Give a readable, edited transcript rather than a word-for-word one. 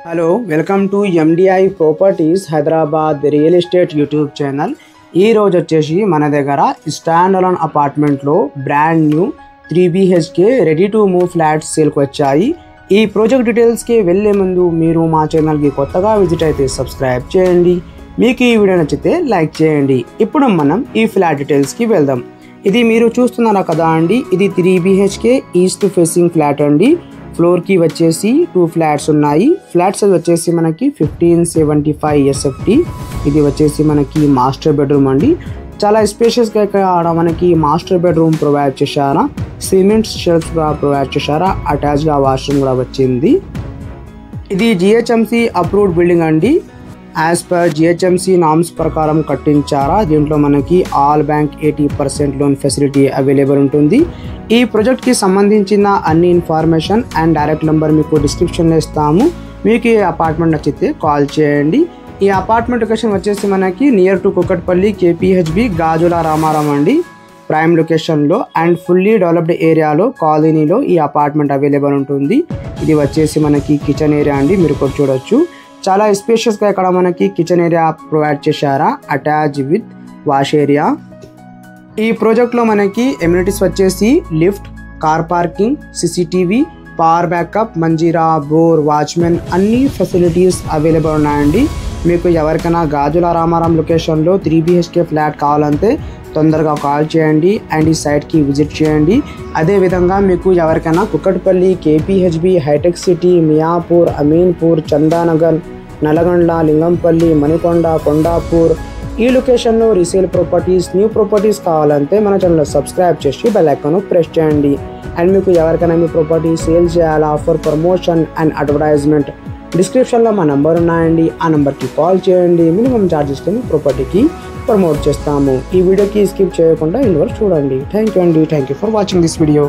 Hello welcome to MDI properties Hyderabad real estate YouTube channel. ఈ రోజు వచ్చేసి మన దగ్గర స్టాండ్ అలోన్ అపార్ట్మెంట్లో brand new 3 BHK ready to move flats సేల్కి వచ్చాయి. ఈ ప్రాజెక్ట్ డీటెయిల్స్కి వెళ్ళే ముందు మీరు మా ఛానల్కి కొత్తగా విజిట్ అయితే సబ్స్క్రైబ్ చేయండి. మీకు ఈ వీడియో నచ్చితే లైక్ చేయండి. ఇప్పుడు మనం ఈ ఫ్లాట్ డీటెయిల్స్కి వెళ్దాం. ఇది మీరు చూస్తున్నారా కదా అండి, ఇది 3 BHK ఈస్ట్ ఫేసింగ్ ఫ్లాట్ అండి. ఫ్లోర్ కి వచ్చేసి 2 ఫ్లాట్స్ ఉన్నాయి. ఫ్లాట్స్ వచ్చేసి మనకి 1575 SFT. ఇది వచ్చేసి మనకి మాస్టర్ బెడ్రూమ్ అండి. చాలా స్పేషియస్గా ఇక్కడ మనకి మాస్టర్ బెడ్రూమ్ ప్రొవైడ్ చేశారా, సిమెంట్ షెల్ఫ్స్ కూడా ప్రొవైడ్ చేశారా, అటాచ్గా వాష్రూమ్ కూడా వచ్చింది. ఇది GHMC అప్రూవ్డ్ బిల్డింగ్ అండి. యాజ్ పర్ GHMC నామ్స్ ప్రకారం కట్టించారా. దీంట్లో మనకి all bank 80% loan facility available ఉంటుంది. ఈ ప్రాజెక్ట్కి సంబంధించిన అన్ని ఇన్ఫర్మేషన్ అండ్ డైరెక్ట్ నెంబర్ మీకు డిస్క్రిప్షన్లో ఇస్తాము. మీకు ఈ అపార్ట్మెంట్ నచ్చితే కాల్ చేయండి. ఈ అపార్ట్మెంట్ లొకేషన్ వచ్చేసి మనకి నియర్ టు కుకట్పల్లి KPHB గాజుల రామారాం అండి. ప్రైమ్ లొకేషన్లో అండ్ ఫుల్లీ డెవలప్డ్ ఏరియాలో కాలనీలో ఈ అపార్ట్మెంట్ అవైలబుల్ ఉంటుంది. ఇది వచ్చేసి మనకి కిచెన్ ఏరియా అండి. మీరు కూడా చూడొచ్చు, చాలా స్పేషియస్గా ఇక్కడ మనకి కిచెన్ ఏరియా ప్రొవైడ్ చేశారా, అటాచ్ విత్ వాష్ ఏరియా. ఈ ప్రాజెక్ట్లో మనకి ఎమ్యూనిటీస్ వచ్చేసి lift, car parking, CCTV, power backup, Manjeera, bore, watchmen అన్ని ఫెసిలిటీస్ అవైలబుల్ ఉన్నాయండి. మీకు ఎవరికైనా గాజుల రామారాం లొకేషన్లో 3 BHK ఫ్లాట్ కావాలంటే తొందరగా కాల్ చేయండి అండ్ ఈ సైట్కి విజిట్ చేయండి. అదేవిధంగా మీకు ఎవరికైనా Kukatpally, KPHB, hitech city, Miyapur, Ameenpur, Chandanagar, Nalgonda, Lingampally, Manikonda, Kondapur ఈ లొకేషన్లో రీసేల్ ప్రాపర్టీస్, న్యూ ప్రాపర్టీస్ కావాలంటే మన ఛానల్ సబ్స్క్రైబ్ చేసి బెల్ ఐకాన్ ప్రెస్ చేయండి. అండ్ మీకు ఎవరికైనా మీ ప్రాపర్టీ సేల్ చేయాలా, ఫర్ ప్రమోషన్ అండ్ అడ్వర్టైజ్మెంట్ డిస్క్రిప్షన్లో మా నెంబర్ ఉన్నాయండి. ఆ నెంబర్కి కాల్ చేయండి. మినిమం ఛార్జెస్తో మీ ప్రాపర్టీకి ప్రమోట్ చేస్తాము. ఈ వీడియోకి స్కిప్ చేయకుండా ఇన్వర్స్ చూడండి. థ్యాంక్ యూ అండి. Thank you for watching this video.